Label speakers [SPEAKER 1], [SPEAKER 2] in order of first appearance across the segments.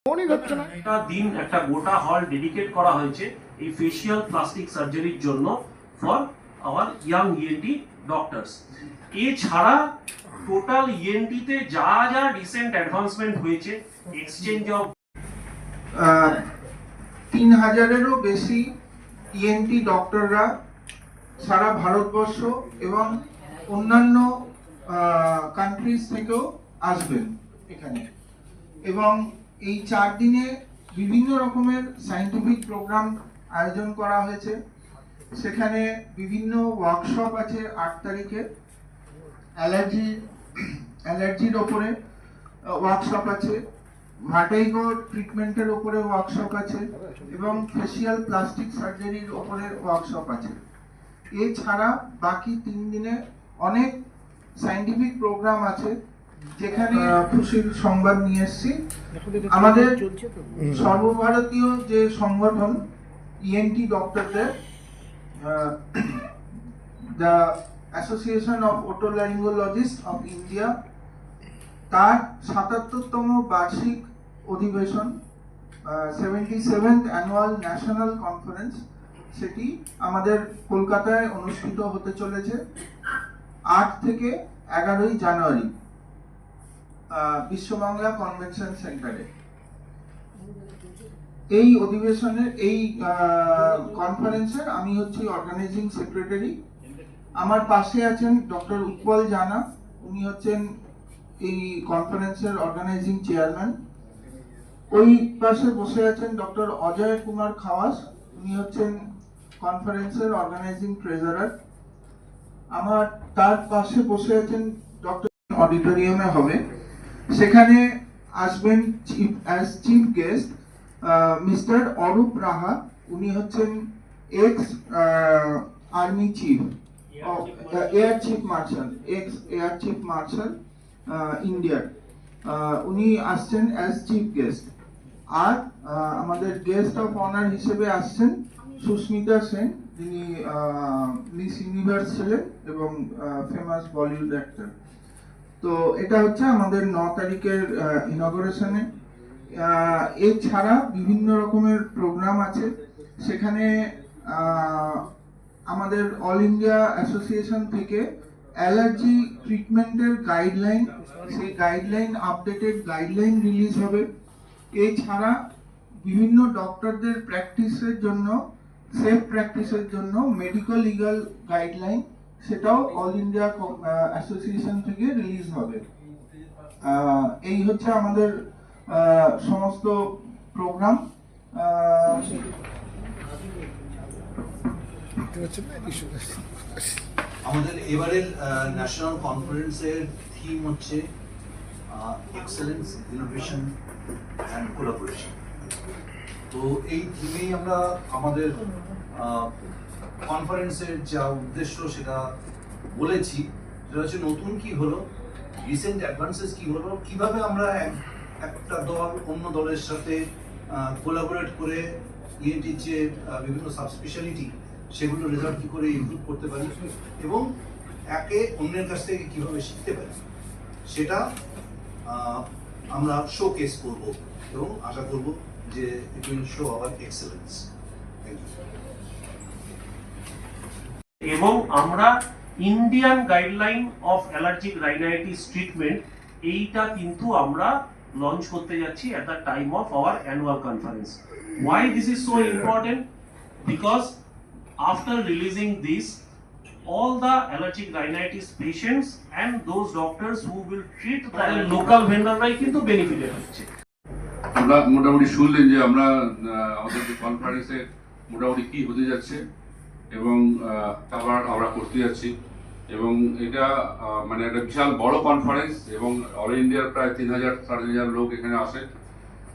[SPEAKER 1] একটা দিন একটা গোটা হল ডেডিকেট করা হয়েছে এই ফেশিয়াল প্লাস্টিক সার্জারির জন্য for our young ENT doctors. এছাড়া টোটাল ইএনটি তে যা যা রিসেন্ট অ্যাডভান্সমেন্ট হয়েছে, এক্সচেঞ্জ অফ
[SPEAKER 2] 3000-এরও বেশি ইএনটি ডক্টররা সারা ভারতবর্ষ এবং অন্যান্য কান্ট্রিজ থেকেও আসবেন এখানে। এবং এই 4 দিনে বিভিন্ন রকমের সায়েন্টিফিক প্রোগ্রাম আয়োজন করা হয়েছে। সেখানে বিভিন্ন ওয়ার্কশপ আছে। 8 তারিখে অ্যালার্জির ওপরে ওয়ার্কশপ আছে, ভার্টিগো ট্রিটমেন্টের ওপরে ওয়ার্কশপ আছে এবং ফেশিয়াল প্লাস্টিক সার্জারির ওপরে ওয়ার্কশপ আছে। এছাড়া বাকি 3 দিনে অনেক সায়েন্টিফিক প্রোগ্রাম আছে, যেখানে খুশির সংবাদ নিয়ে এসেছি। আমাদের সর্বভারতীয় যে সংগঠন ইএনটি ডক্টরদের, the association of otolaryngologist of India, তার 77তম বার্ষিক অধিবেশন 77th অ্যানুয়াল ন্যাশনাল কনফারেন্স, সেটি আমাদের কলকাতায় অনুষ্ঠিত হতে চলেছে 8 থেকে 11ই জানুয়ারি বিশ্ববাংলা কনভেনশন সেন্টারে। এই অধিবেশনের এই কনফারেন্সের আমি হচ্ছি অর্গানাইজিং সেক্রেটারি। আমার পাশে আছেন ডক্টর উৎপল জানা, উনি হচ্ছেন এই কনফারেন্সের অর্গানাইজিং চেয়ারম্যান। ওই পাশে বসে আছেন ডক্টর অজয় কুমার খাওয়াস, উনি হচ্ছেন কনফারেন্সের অর্গানাইজিং ট্রেজারার। আমার তার পাশে বসে আছেন ডক্টর অডিটোরিয়ামে হবে, সেখানে আসবেন চিফ গেস্ট মিস্টার অরূপ রাহা, উনি হচ্ছেন ex army chief, air chief marshal, x air chief marshal ইন্ডিয়ার। উনি আসছেন অ্যাজ চিফ গেস্ট। আর আমাদের গেস্ট অফ অনার হিসেবে আসছেন সুস্মিতা সেন, যিনি মিস ইউনিভার্স ছিলেন এবং ফেমাস বলিউড অ্যাক্টর। তো এটা হচ্ছে আমাদের 9 তারিখের ইনগরেশনে। এছাড়া বিভিন্ন রকমের প্রোগ্রাম আছে। সেখানে আমাদের অল ইন্ডিয়া অ্যাসোসিয়েশন থেকে অ্যালার্জি ট্রিটমেন্টের গাইডলাইন, সেই গাইডলাইন আপডেটেড গাইডলাইন রিলিজ হবে। এছাড়া বিভিন্ন ডক্টরদের প্র্যাকটিসের জন্য, সেফ প্র্যাকটিসের জন্য মেডিকেল লিগাল গাইডলাইন, সেটাও অল ইন্ডিয়া অ্যাসোসিয়েশন থেকে রিলিজ হবে। এই হচ্ছে আমাদের সমস্ত প্রোগ্রাম।
[SPEAKER 3] আমাদের এবারের ন্যাশনাল কনফারেন্সের থিম হচ্ছে এক্সেলেন্স, ইনোভেশন অ্যান্ড কোলাবোরেশন। তো এই থিমেই আমরা আমাদের কনফারেন্সের যা উদ্দেশ্য সেটা বলেছি। সেটা হচ্ছে নতুন কি হলো, রিসেন্ট অ্যাডভান্সেস কি হলো, কিভাবে আমরা একটা দল অন্য দলের সাথে কোলাবোরেট করে ইএনটির যে বিভিন্ন সাবস্পেশালিটি সেগুলো রেজাল্ট কি করে ইমপ্রুভ করতে পারি এবং একে অন্যের কাছ থেকে কিভাবে শিখতে পারি, সেটা আমরা শোকেস করব এবং আশা করব যে it will show our excellence. Thank you.
[SPEAKER 1] এবং আমরা Indian guideline of allergic rhinitis treatment, এইটা কিন্তু আমরা লঞ্চ করতে যাচ্ছি at the time of our annual conference. Why this is so important? Because after releasing this, all the allergic rhinitis patients and those doctors who will treat the local vendorরাই কিন্তু benefited হচ্ছে।
[SPEAKER 4] আমরা মোটামুটি শুনলেন যে আমরা আমাদের কনফারেন্সে মোটামুটি কি হতে যাচ্ছে এবং তারপর আমরা করতে যাচ্ছি। এবং এটা মানে একটা বিশাল বড় কনফারেন্স এবং অল ইন্ডিয়ার প্রায় 3000-3500 লোক এখানে আসে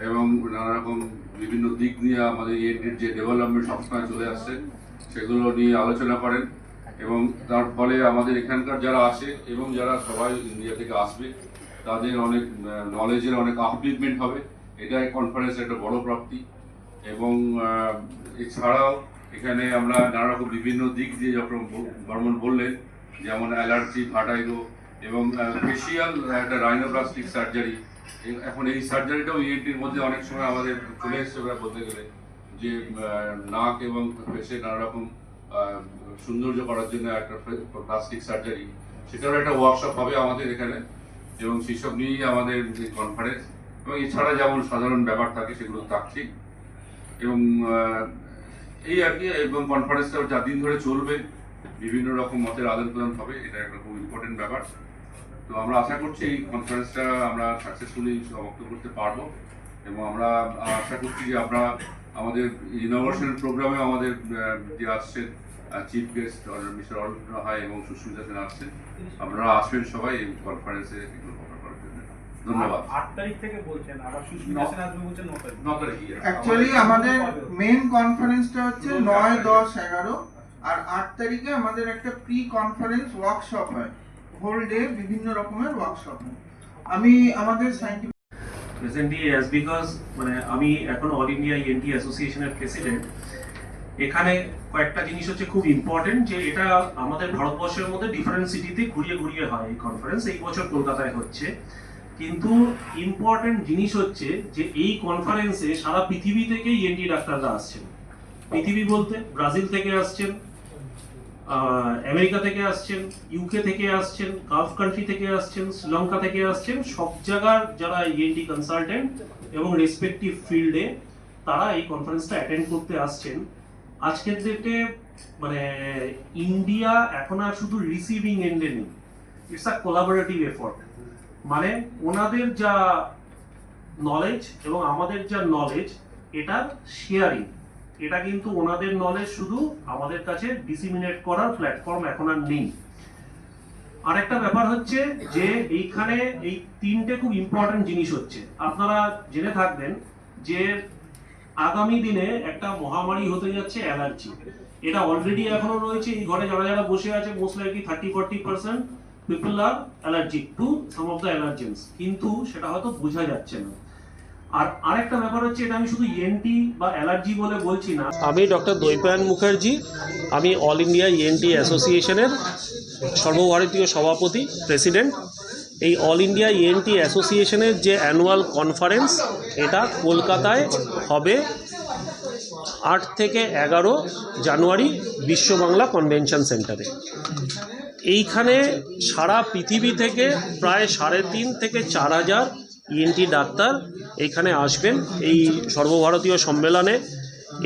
[SPEAKER 4] এবং নানা রকম বিভিন্ন দিক নিয়ে আমাদের ইএনটির যে ডেভেলপমেন্ট সবসময় চলে আসছে সেগুলো নিয়ে আলোচনা করেন। এবং তার ফলে আমাদের এখানকার যারা আসে এবং যারা সবাই ইন্ডিয়া থেকে আসবে তাদের অনেক নলেজের অনেক আপলিফমেন্ট হবে। এটাই কনফারেন্সের একটা বড় প্রাপ্তি। এবং এছাড়াও এখানে আমরা নানা রকম বিভিন্ন দিক দিয়ে যখন বর্মন বললেন, যেমন অ্যালার্জি, ভার্টিগো এবং ফেশিয়াল একটা রাইনোপ্লাস্টিক সার্জারি, এখন এই সার্জারিটাও ইএনটির মধ্যে অনেক সময় আমাদের চলে এসছে বলতে গেলে, যে নাক এবং ফেসে নানা রকম সৌন্দর্য করার জন্য একটা প্লাস্টিক সার্জারি, সেটারও একটা ওয়ার্কশপ হবে আমাদের এখানে, এবং সেসব নিয়েই আমাদের কনফারেন্স। এবং এছাড়া যেমন সাধারণ ব্যাপার থাকে সেগুলো থাকছে, এবং এই আর কি। এবং কনফারেন্সটা 4 দিন ধরে চলবে, বিভিন্ন রকম মতের আদান প্রদান হবে, এটা একটা খুব ইম্পর্টেন্ট ব্যাপার। তো আমরা আশা করছি এই কনফারেন্সটা আমরা সাকসেসফুলি সমাপ্ত করতে পারবো, এবং আমরা আশা করছি যে আমরা আমাদের ইনোভেশন প্রোগ্রামে আমাদের যে আসছেন চিফ গেস্ট মিস্টার অরুণ রায় এবং সুস্মিতা সেন আসছেন, আপনারা আসবেন সবাই এই কনফারেন্সে এগুলো কভার করার জন্য। ধন্যবাদ।
[SPEAKER 5] 8 তারিখ থেকে বলছেন, আবার সুস্মিতা সেন আসবে বলছেন 9 তারিখ।
[SPEAKER 2] অ্যাকচুয়ালি আমাদের মেন কনফারেন্সটা হচ্ছে 9, 10, 11, আর 8 তারিখে আমাদের একটা প্রি কনফারেন্স ওয়ার্কশপ হয়, হোল ডে বিভিন্ন রকমের ওয়ার্কশপ হয়। আমি আমাদের সায়েন্টিফিক
[SPEAKER 1] প্রেজেন্টলি অ্যাজ বিকজ মানে আমি এখন অল ইন্ডিয়া ইএনটি অ্যাসোসিয়েশনের প্রেসিডেন্ট, এখানে কয়েকটা জিনিস হচ্ছে খুব ইম্পর্টেন্ট, যে এটা আমাদের ভারতবর্ষের মধ্যে ডিফারেন্ট সিটিতে ঘুরিয়ে ঘুরিয়ে হয় এই কনফারেন্স। এই বছর কলকাতায় হচ্ছে, কিন্তু ইম্পর্টেন্ট জিনিস হচ্ছে যে এই কনফারেন্সে সারা পৃথিবী থেকে ইএনটি ডাক্তাররা আসছেন। পৃথিবী বলতে ব্রাজিল থেকে আসছেন, আমেরিকা থেকে আসছেন, ইউকে থেকে আসছেন, গালফ কান্ট্রি থেকে আসছেন, শ্রীলঙ্কা থেকে আসছেন, সব জায়গার যারা ইএনটি কনসালটেন্ট এবং রেসপেক্টিভ ফিল্ডে তারা এই কনফারেন্সটা অ্যাটেন্ড করতে আসছেন। আজকের ডেটে মানে ইন্ডিয়া এখন আর শুধু রিসিভিং এন্ডে নেই, ইটস আ কোলাবোরেটিভ এফর্ট। মানে ওনাদের যা নলেজ এবং আমাদের যা নলেজ, এটা শেয়ারিং, এটা কিন্তু ওনাদের নলেজ শুধু আমাদের কাছে ডিসিমিনেট করার প্ল্যাটফর্ম এখন আর নেই। আরেকটা ব্যাপার হচ্ছে যে এইখানে এই 3টে খুব ইম্পর্টেন্ট জিনিস হচ্ছে, আপনারা জেনে থাকবেন যে আগামী দিনে একটা মহামারী হতে যাচ্ছে অ্যালার্জি। এটা অলরেডি এখনো রয়েছে, এই ঘরে যারা যারা বসে আছে most likely 30-40% people are allergic to some of the allergens, কিন্তু সেটা হয়তো বোঝা যাচ্ছে না। আর আরেকটা ব্যাপার হচ্ছে, এটা আমি শুধু ইএনটি বা অ্যালার্জি বলে বলছি না। আমি ডক্টর দৈপায়ন মুখার্জি, আমি অল ইন্ডিয়া ইএনটি অ্যাসোসিয়েশনের সর্বভারতীয় সভাপতি, প্রেসিডেন্ট। এই অল ইন্ডিয়া ইএনটি অ্যাসোসিয়েশনের যে অ্যানুয়াল কনফারেন্স, এটা কলকাতায় হবে 8 থেকে 11 জানুয়ারি বিশ্ব বাংলা কনভেনশন সেন্টারে। এইখানে সারা পৃথিবী থেকে প্রায় 3.5 থেকে 4 হাজার ইএনটি ডাক্তার এইখানে আসবেন এই সর্বভারতীয় সম্মেলনে,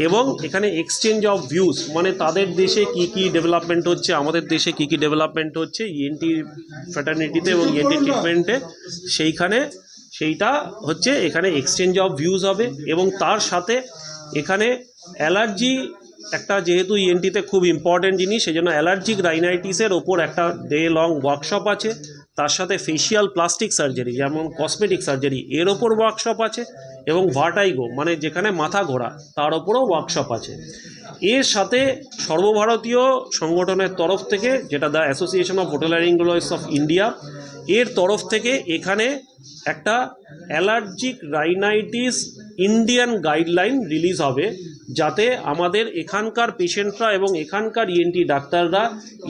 [SPEAKER 1] এবং এখানে এক্সচেঞ্জ অফ ভিউজ, মানে তাদের দেশে কি কি ডেভেলপমেন্ট হচ্ছে, আমাদের দেশে কি কি ডেভেলপমেন্ট হচ্ছে ইএনটি ফ্র্যাটার্নিটিতে এবং ইএনটি ট্রিটমেন্টে, সেইটা হচ্ছে এখানে এক্সচেঞ্জ অফ ভিউজ হবে। এবং তার সাথে এখানে অ্যালার্জি একটা, যেহেতু ইএনটিতে খুব ইম্পর্টেন্ট জিনিস, সেই জন্য অ্যালার্জিক রাইনাইটিসের ওপর একটা ডে লং ওয়ার্কশপ আছে। তার সাথে ফেশিয়াল প্লাস্টিক সার্জারি যেমন কসমেটিক সার্জারি এর ওপর ওয়ার্কশপ আছে, এবং ভার্টাইগো মানে যেখানে মাথা ঘোরা তার ওপরও ওয়ার্কশপ আছে। এর সাথে সর্বভারতীয় সংগঠনের তরফ থেকে, যেটা the association of otolaryngologists of India, এর তরফ থেকে এখানে একটা allergic rhinitis Indian guideline release হবে, যাতে আমাদের এখানকার পেশেন্টরা এবং এখানকার ইএনটি ডাক্তাররা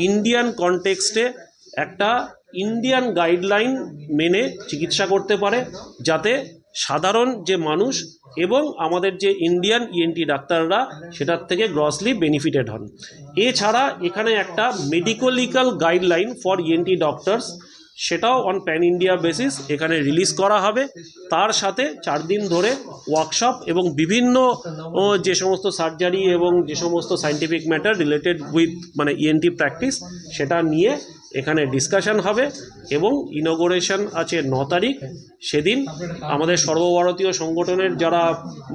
[SPEAKER 1] ইন্ডিয়ান কনটেক্সটে একটা ইন্ডিয়ান গাইডলাইন মেনে চিকিৎসা করতে পারে, যাতে সাধারণ যে মানুষ এবং আমাদের যে ইন্ডিয়ান ইএনটি ডাক্তাররা সেটার থেকে গ্রসলি বেনিফিটেড হন। এছাড়া এখানে একটা medico-legal guideline for ENT doctors, সেটাও অন প্যান ইন্ডিয়া বেসিস এখানে রিলিজ করা হবে। তার সাথে 4 দিন ধরে ওয়ার্কশপ এবং বিভিন্ন যে সমস্ত সার্জারি এবং যে সমস্ত সায়েন্টিফিক ম্যাটার রিলেটেড উইথ মানে ইএনটি প্র্যাকটিস, সেটা নিয়ে এখানে ডিসকাশন হবে। এবং ইনগোরেশন আছে 9 তারিখ। সেদিন আমাদের সর্বভারতীয় সংগঠনের যারা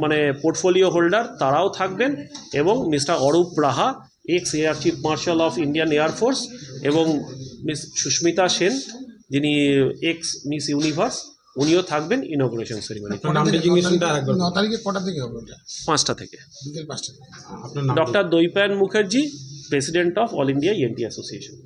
[SPEAKER 1] মানে পোর্টফোলিও হোল্ডার তারাও থাকবেন, এবং mister Arup Raha, x air chief marshal of Indian air force, এবং মিস সুস্মিতা সেন, যিনি এক্স মিস ইউনিভার্স, উনিও থাকবেন ইনগোরেশন সেরিমনি।
[SPEAKER 6] 9 তারিখে কটা থেকে হবে ওটা?
[SPEAKER 1] 5টা থেকে।
[SPEAKER 6] বিকেল 5টা থেকে। আপনার নাম?
[SPEAKER 1] Doctor Dwaipayan Mukherjee, president of all India ENT association.